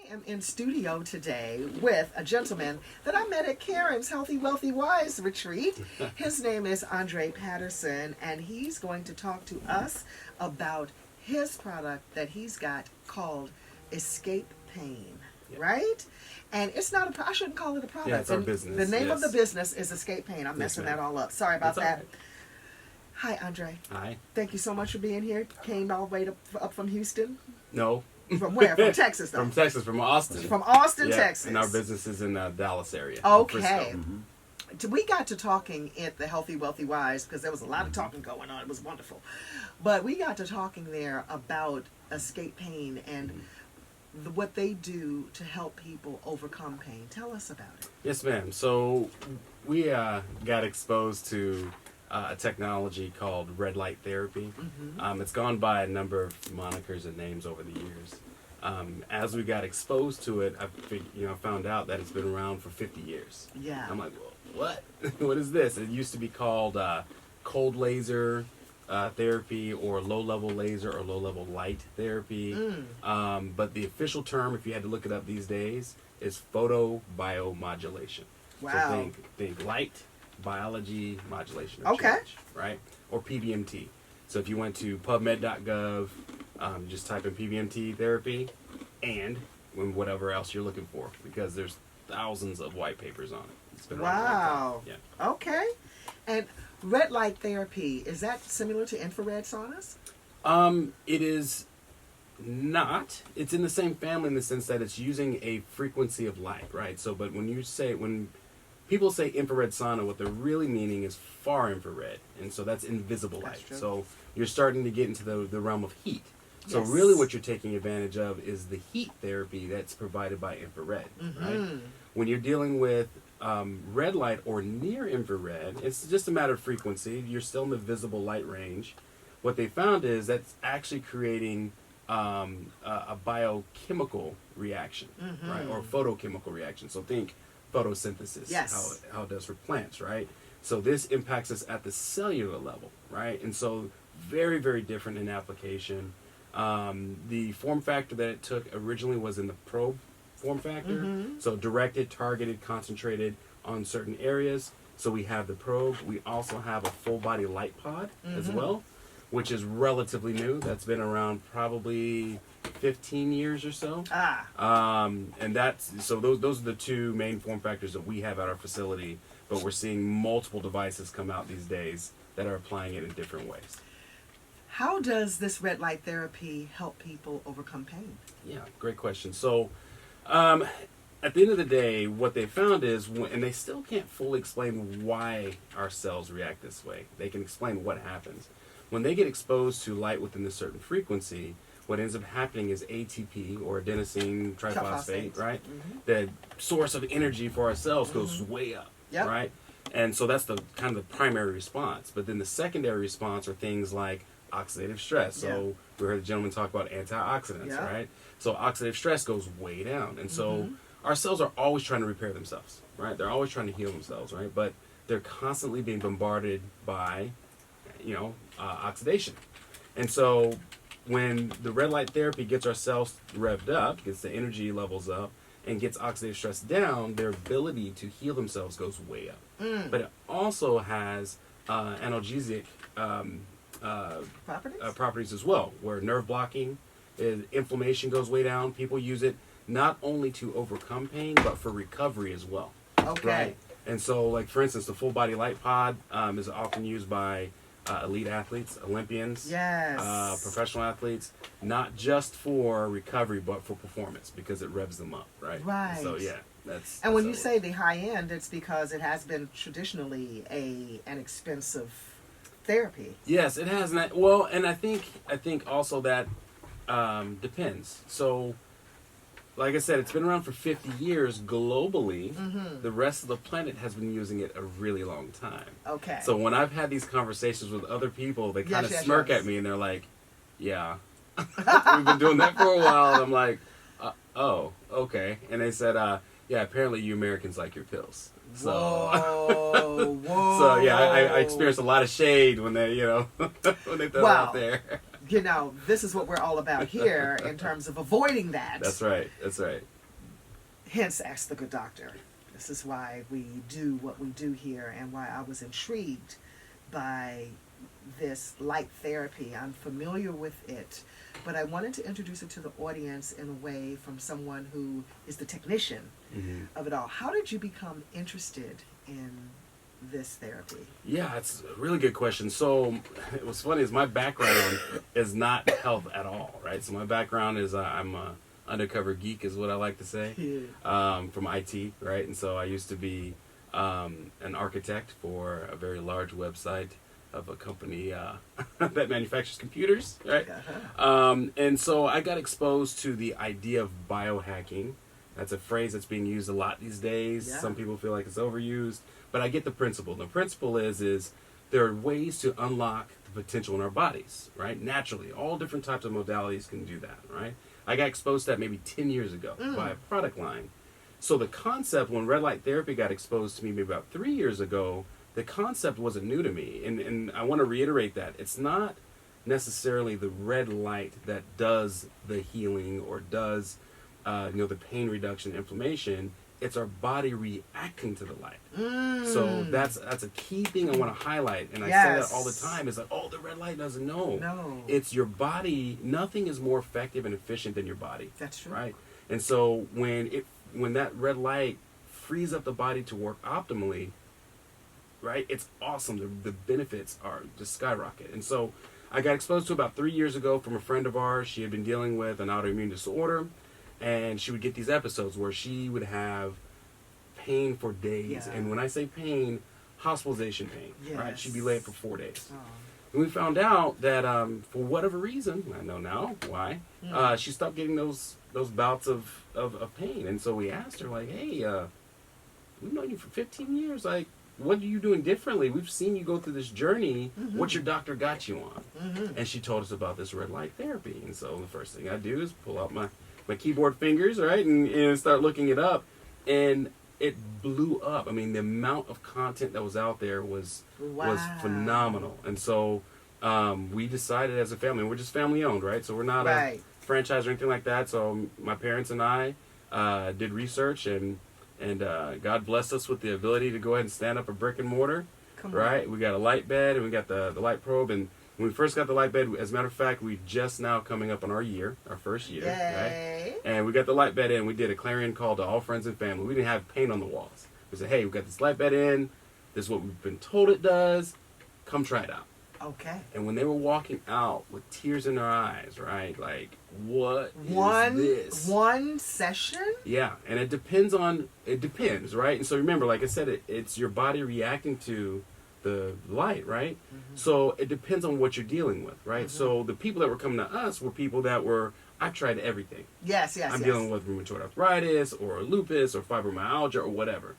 am in studio today with a gentleman that I met at Karen's Healthy, Wealthy, Wise retreat. His name is Andre Patterson, and he's going to talk to us about his product that he's got called Xscape Pain, right? And it's not a, I shouldn't call it a product. Yeah, it's our business. The name of the business is Xscape Pain. I'm messing that all up. Sorry about that. Right. Hi, Andre. Hi. Thank you so much for being here. Came all the way up from Houston. No. From where? From Texas, though. From Texas, from Austin. From Austin, Texas. And our business is in Dallas area. Okay. We got to talking at the Healthy, Wealthy, Wise because there was a lot of talking going on. It was wonderful. But we got to talking there about Xscape Pain and what they do to help people overcome pain. Tell us about it. Yes, ma'am. So we got exposed to a technology called red light therapy. It's gone by a number of monikers and names over the years. As we got exposed to it, I found out that it's been around for 50 years. Yeah. I'm like, well, what? What is this? It used to be called cold laser therapy or low-level laser or low-level light therapy. But the official term, if you had to look it up these days, is photobiomodulation. Wow. So think light, biology, modulation. Okay. Change, right? Or PBMT. So if you went to PubMed.gov, just type in PBMT therapy and whatever else you're looking for, because there's thousands of white papers on it. It's been around for a long time. Yeah. Okay. And red light therapy, is that similar to infrared saunas? It is not. It's in the same family in the sense that it's using a frequency of light, right? So, but when people say infrared sauna, what they're really meaning is far infrared, and so that's invisible light. True. So you're starting to get into the realm of heat. So Yes. really what you're taking advantage of is the heat therapy that's provided by infrared, right? When you're dealing with red light or near infrared, it's just a matter of frequency. You're still in the visible light range. What they found is that's actually creating a biochemical reaction, right? Or photochemical reaction. So think photosynthesis, Yes. how it does for plants, right? So this impacts us at the cellular level, right? And so very, very different in application. The form factor that it took originally was in the probe form factor. So directed, targeted, concentrated on certain areas. So we have the probe. We also have a full body light pod as well, which is relatively new. That's been around probably 15 years or so. And those are the two main form factors that we have at our facility, but we're seeing multiple devices come out these days that are applying it in different ways. How does this red light therapy help people overcome pain? Yeah, great question. So at the end of the day, what they found is, and they still can't fully explain why our cells react this way. They can explain what happens. When they get exposed to light within a certain frequency, what ends up happening is ATP, or adenosine triphosphate, right? The source of energy for our cells goes way up, right? And so that's the kind of the primary response. But then the secondary response are things like oxidative stress. So we heard the gentleman talk about antioxidants, right? So oxidative stress goes way down. And so our cells are always trying to repair themselves, right? They're always trying to heal themselves, right? But they're constantly being bombarded by, oxidation. And so when the red light therapy gets our cells revved up, gets the energy levels up, and gets oxidative stress down, their ability to heal themselves goes way up. But it also has analgesic properties as well, where nerve blocking, inflammation goes way down. People use it not only to overcome pain, but for recovery as well. Okay. Right? And so, like, for instance, the full body light pod is often used by elite athletes, Olympians, professional athletes, not just for recovery, but for performance, because it revs them up, right? Right. So, yeah. That's when you say the high end, it's because it has been traditionally an expensive therapy. Yes, it has. Well, and I think also that depends. So, like I said, it's been around for 50 years globally. The rest of the planet has been using it a really long time. Okay. So when I've had these conversations with other people, they kind of smirk at me and they're like, "Yeah, we've been doing that for a while." And I'm like, "Oh, okay." And they said, "Yeah, apparently you Americans like your pills." So, whoa. So yeah, I experienced a lot of shade when they, when they throw it out there. This is what we're all about here in terms of avoiding that. That's right. That's right. Hence, Ask the Good Doctor. This is why we do what we do here and why I was intrigued by this light therapy. I'm familiar with it, but I wanted to introduce it to the audience in a way from someone who is the technician of it all. How did you become interested in this therapy? Yeah, it's a really good question. So what's funny is my background is not health at all, right? So my background is I'm a undercover geek is what I like to say, from IT, right? And so I used to be an architect for a very large website of a company that manufactures computers, right? And so I got exposed to the idea of biohacking. That's a phrase that's being used a lot these days. Some people feel like it's overused, but I get the principle. The principle is there are ways to unlock the potential in our bodies, right? Naturally, all different types of modalities can do that, right? I got exposed to that maybe 10 years ago by a product line. So the concept, when red light therapy got exposed to me maybe about 3 years ago, the concept wasn't new to me. And I want to reiterate that. It's not necessarily the red light that does the healing or does the pain reduction, inflammation. It's our body reacting to the light. So that's a key thing I want to highlight. And I say that all the time. It's like, oh, the red light doesn't know. No. It's your body. Nothing is more effective and efficient than your body. That's true. Right? And so when that red light frees up the body to work optimally, right, it's awesome. The benefits are just skyrocket. And so I got exposed to it about 3 years ago from a friend of ours. She had been dealing with an autoimmune disorder. And she would get these episodes where she would have pain for days. And when I say pain, hospitalization pain, right? She'd be laid for 4 days. And we found out that for whatever reason, I know now why, she stopped getting those bouts of pain. And so we asked her, like, hey, we've known you for 15 years. Like, what are you doing differently? We've seen you go through this journey. What your doctor got you on? And she told us about this red light therapy. And so the first thing I do is pull out my keyboard fingers, right, and start looking it up, and it blew up. I mean, the amount of content that was out there was phenomenal. And so we decided as a family, and we're just family owned, right? So we're not a franchise or anything like that. So my parents and I did research, and God blessed us with the ability to go ahead and stand up a brick and mortar. Right? We got a light bed, and we got the light probe, and when we first got the light bed, as a matter of fact, we just now coming up on our first year, right? And we got the light bed in. We did a clarion call to all friends and family. We didn't have paint on the walls. We said, hey, we got this light bed in. This is what we've been told it does. Come try it out. Okay. And when they were walking out with tears in their eyes, right? Like, what is this? One session? Yeah, and it depends, right? And so remember, like I said, it's your body reacting to the light, right? So it depends on what you're dealing with, right? So the people that were coming to us were people that I've tried everything. I'm dealing with rheumatoid arthritis or lupus or fibromyalgia or whatever.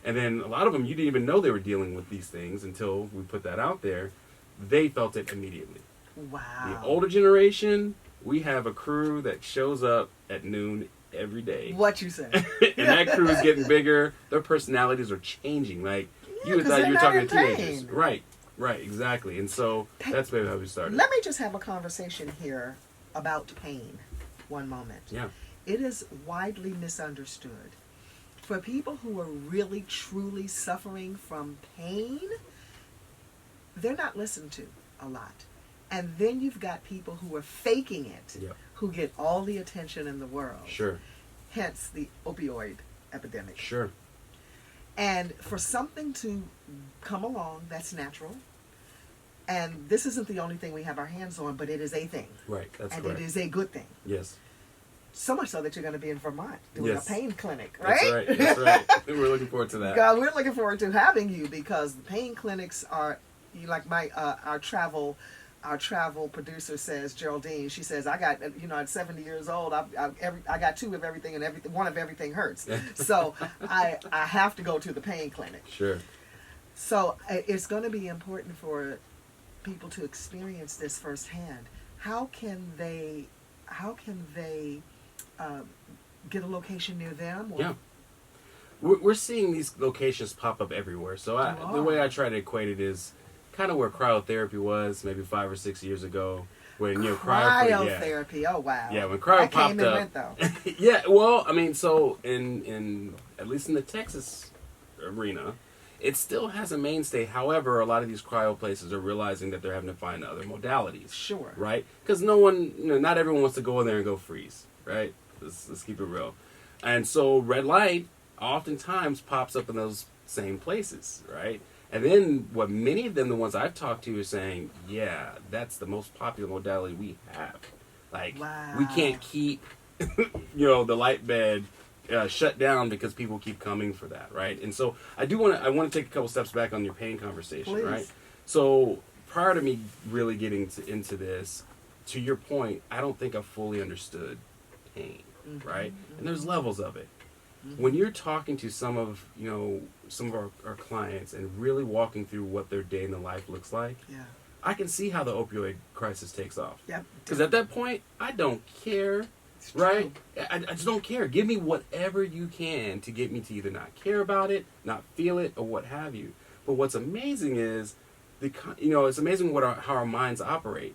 And then a lot of them, you didn't even know they were dealing with these things until we put that out there. They felt it immediately. Wow. The older generation, we have a crew that shows up at noon every day. What you say? And that crew is getting bigger. Their personalities are changing. Like, you thought you were talking to teenagers. Right, exactly. And so that's maybe how we started. Let me just have a conversation here about pain. One moment. Yeah. It is widely misunderstood. For people who are really, truly suffering from pain, they're not listened to a lot. And then you've got people who are faking it, who get all the attention in the world. Sure. Hence the opioid epidemic. Sure. And for something to come along that's natural, and this isn't the only thing we have our hands on, but it is a thing. Right, that's and correct. it is a good thing. Yes. So much so that you're going to be in Vermont doing a pain clinic, right? That's right. We're looking forward to that. God, we're looking forward to having you because the pain clinics are, like our travel producer says, Geraldine. She says, I got, at 70 years old, I got two of everything, and one of everything hurts. So I have to go to the pain clinic. Sure. So it's going to be important for people to experience this firsthand. How can they get a location near them? Or? Yeah. We're seeing these locations pop up everywhere. So the way I try to equate it is kind of where cryotherapy was maybe 5 or 6 years ago. when cryotherapy, Cryotherapy. Oh wow. yeah, when cryo that popped came and up, went though. yeah. Well, I mean, so in at least in the Texas arena, it still has a mainstay. However, a lot of these cryo places are realizing that they're having to find other modalities. Sure. Right? Because no one, not everyone wants to go in there and go freeze. Right? Let's keep it real. And so red light oftentimes pops up in those same places. Right? And then what many of them, the ones I've talked to, are saying, yeah, that's the most popular modality we have. Like, Wow. we can't keep, the light bed shut down because people keep coming for that, right? And so I want to take a couple steps back on your pain conversation, Please. right? So prior to me really getting into this, to your point, I don't think I fully understood pain, right? And there's levels of it. When you're talking to some of our clients and really walking through what their day in the life looks like, Yeah. I can see how the opioid crisis takes off. Yep. Because at that point, I don't care, It's right? true. I just don't care. Give me whatever you can to get me to either not care about it, not feel it, or what have you. But what's amazing is, it's amazing how our minds operate.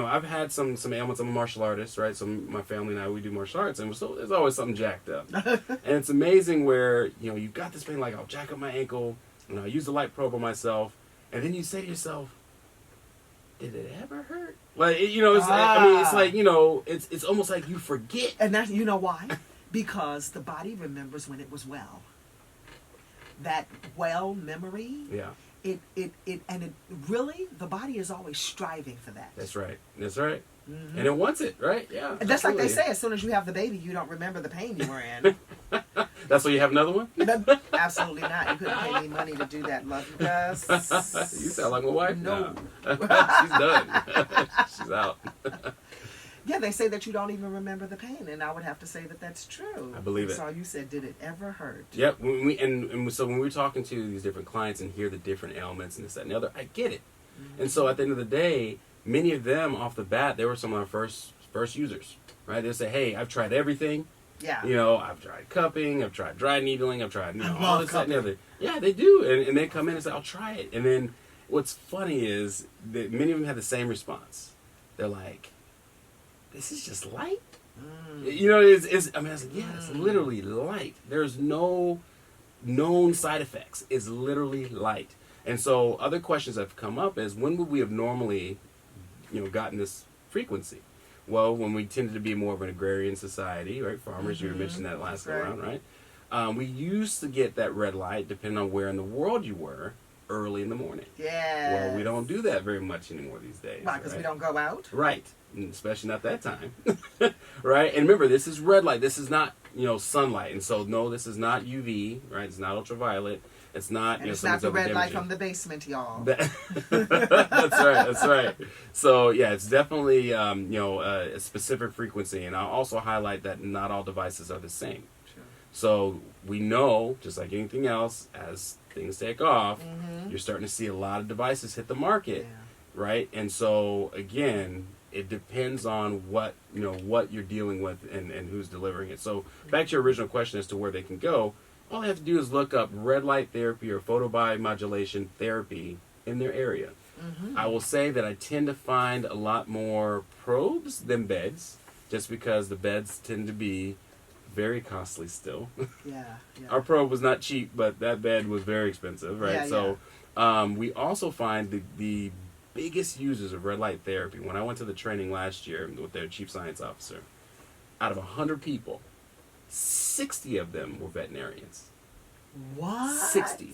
I've had some ailments. I'm a martial artist, right? So my family and I, we do martial arts, and so there's always something jacked up. And it's amazing where, you've got this pain, like I'll jack up my ankle, and I'll use the light probe on myself, and then you say to yourself, did it ever hurt? Like, it's like, it's almost like you forget. And that, you know why? Because the body remembers when it was well. That well memory. Yeah. It really, the body is always striving for that. That's right. Mm-hmm. And it wants it, right? Yeah. And that's absolutely. like they say, as soon as you have the baby, you don't remember the pain you were in. That's why you have another one? Absolutely not. You couldn't pay me money to do that, love you guys. You sound like my wife. No. She's done. She's out. Yeah, they say that you don't even remember the pain, and I would have to say that that's true. I believe it. So you said, did it ever hurt? Yep. So when we're talking to these different clients and hear the different ailments and this, that, and the other, I get it. Mm-hmm. And so at the end of the day, many of them off the bat, they were some of our first users, right? They'll say, hey, I've tried everything. Yeah. I've tried cupping, I've tried dry needling, I've tried, I all love this, that, and the cupping. other. Yeah, they do. And they come in and say, I'll try it. And then what's funny is that many of them have the same response. They're like, this is just light? I was like, yeah, it's literally light. There's no known side effects. It's literally light. And so other questions that have come up is, when would we have normally, gotten this frequency? Well, when we tended to be more of an agrarian society, right? Farmers, you mentioned that last go around, right? We used to get that red light, depending on where in the world you were, early in the morning. Yeah. Well, we don't do that very much anymore these days. Why? Because we don't go out? Right. Especially not that time. Right? And remember, this is red light. This is not, sunlight. And so, no, this is not UV, right? It's not ultraviolet. It's not, And it's not the red light from the basement, y'all. That's right. So, yeah, it's definitely, a specific frequency. And I'll also highlight that not all devices are the same. Sure. So, we know, just like anything else, as things take off, you're starting to see a lot of devices hit the market, right? And so, again, it depends on what you're dealing with and who's delivering it. So, back to your original question as to where they can go, all they have to do is look up red light therapy or photobiomodulation therapy in their area. I will say that I tend to find a lot more probes than beds, just because the beds tend to be very costly still. Yeah. Our probe was not cheap, but that bed was very expensive, right? We also find the biggest users of red light therapy. When I went to the training last year with their chief science officer, out of 100 people, 60 of them were veterinarians. What? 60.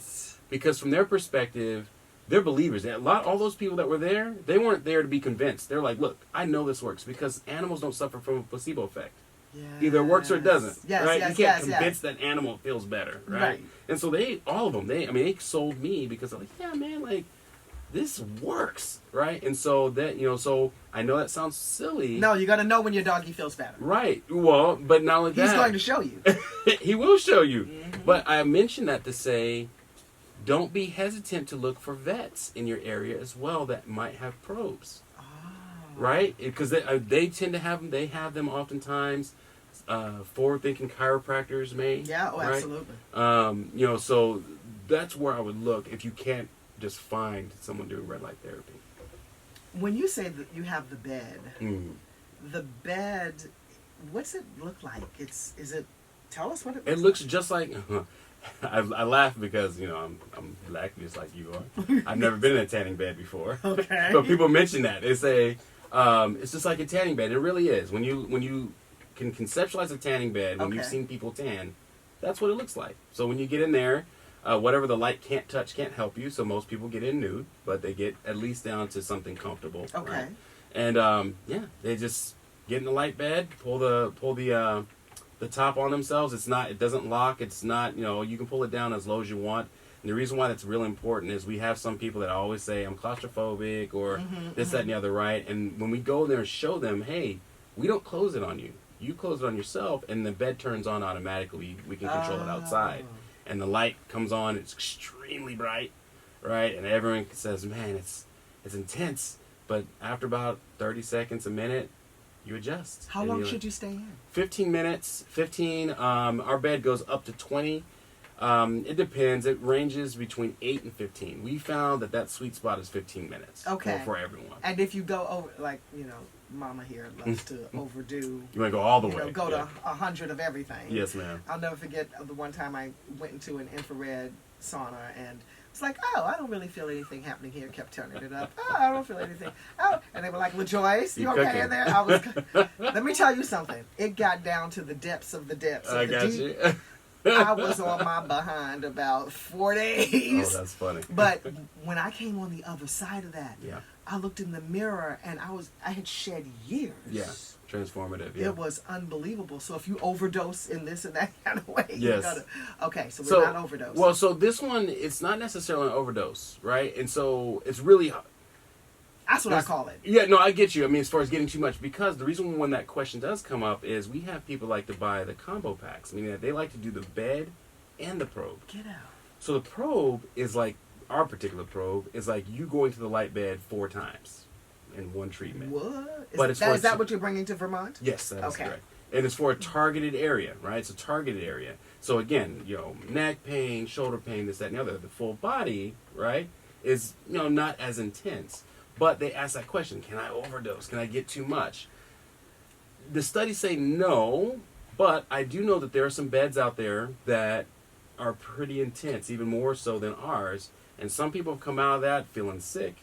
Because from their perspective, they're believers. All those people that were there, they weren't there to be convinced. They're like, look, I know this works because animals don't suffer from a placebo effect. Yes. Either it works or it doesn't. Yes, right? yes, You can't yes, convince that animal feels better, right? And so all of them, they sold me because they're like, yeah, man, like, this works, right? And so so I know that sounds silly. No, you got to know when your doggy feels better. Right. Well, but not only that. He's going to show you. He will show you. But I mentioned that to say, don't be hesitant to look for vets in your area as well that might have probes. Oh. Right? Because they tend to have them. They have them oftentimes. Forward-thinking chiropractors may. Yeah, right? Absolutely. So that's where I would look if you can't just find someone doing red light therapy. When you say that you have the bed, Mm. the bed, what's it look like? Is it? Tell us what it. It looks just like. I laugh because I'm black just like you are. I've never been in a tanning bed before. Okay. But people mention that they say it's just like a tanning bed. It really is. When you can conceptualize a tanning bed, when you've Okay. seen people tan, that's what it looks like. So when you get in there, whatever the light can't touch can't help you. So most people get in nude, but they get at least down to something comfortable. Okay. Right? And they just get in the light bed, pull the top on themselves. It doesn't lock. It's not, you can pull it down as low as you want. And the reason why that's really important is we have some people that always say, I'm claustrophobic or this, that, and the other, right? And when we go there and show them, hey, we don't close it on you. You close it on yourself, and the bed turns on automatically. We can control it outside. And the light comes on. It's extremely bright, right? And everyone says, man, it's intense. But after about 30 seconds, a minute, you adjust. How long should you stay in? 15 minutes. 15. Our bed goes up to 20. It depends. It ranges between 8 and 15. We found that sweet spot is 15 minutes. Okay. For everyone. And if you go over, like, Mama here loves to overdo. You want to go all the way. Go to 100 of everything. Yes, ma'am. I'll never forget the one time I went into an infrared sauna and it's like, oh, I don't really feel anything happening here. Kept turning it up. Oh, I don't feel anything. Oh, and they were like, LaJoyce, you okay cooking. in there? I was. Let me tell you something. It got down to the depths of the depths. I Of the got deep. you. I was on my behind about 4 days. Oh, that's funny. But when I came on the other side of that, Yeah. I looked in the mirror and I had shed years. Yeah. Transformative. Yeah. It was unbelievable. So if you overdose in this and that kind of way, you Yes. gotta. Okay, so we're not overdosing. Well, so this one, it's not necessarily an overdose, right? And so it's really. That's what I call it. Yeah, no, I get you. I mean, as far as getting too much, because the reason when that question does come up is we have people like to buy the combo packs, meaning that they like to do the bed and the probe. Get out. So the probe is like, our particular probe is like you going to the light bed 4 times in one treatment. What? But Is that what you're bringing to Vermont? Yes, that is Okay. correct. And it's for a targeted area, right? It's a targeted area. So again, neck pain, shoulder pain, this, that, and the other. The full body, right, is, not as intense. But they ask that question, can I overdose? Can I get too much? The studies say no, but I do know that there are some beds out there that are pretty intense, even more so than ours. And some people have come out of that feeling sick,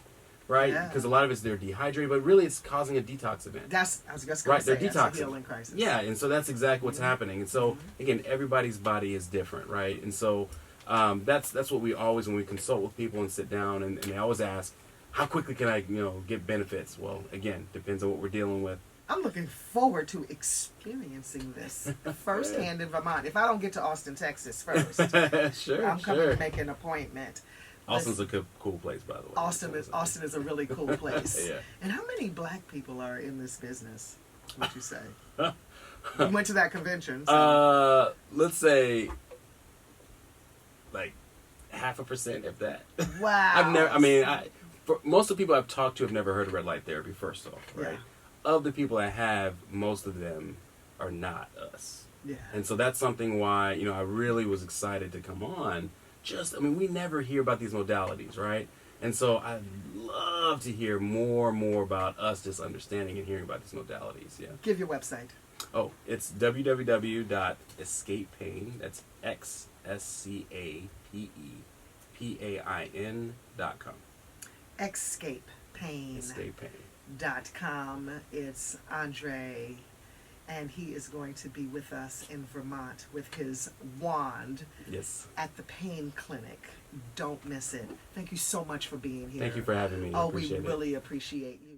right? Yeah. Because a lot of it's they're dehydrated, but really it's causing a detox event. I was just going Right, to say they're that's a detoxing. healing crisis. Yeah, and so that's exactly what's happening. And so again, everybody's body is different, right? And so that's what we always, when we consult with people and sit down, and they always ask, how quickly can I get benefits? Well, again, depends on what we're dealing with. I'm looking forward to experiencing this firsthand in Vermont. If I don't get to Austin, Texas first, Sure, I'm coming to make an appointment. Austin's a cool place, by the way. Austin is a really cool place. Yeah. And how many black people are in this business, would you say? You went to that convention. So. Let's say like 0.5%, if that. Wow. For most of the people I've talked to have never heard of red light therapy, first off, right? Yeah. Of the people I have, most of them are not us. Yeah. And so that's something why, I really was excited to come on. We never hear about these modalities, right? And so I'd love to hear more about us just understanding and hearing about these modalities, yeah. Give your website. Oh, it's www.xscapepain, that's XSCAPEPAIN.com. Xscapepain.com. It's Andre, and he is going to be with us in Vermont with his wand Yes. at the pain clinic. Don't miss it. Thank you so much for being here. Thank you for having me. Oh, Appreciate we it. really appreciate you.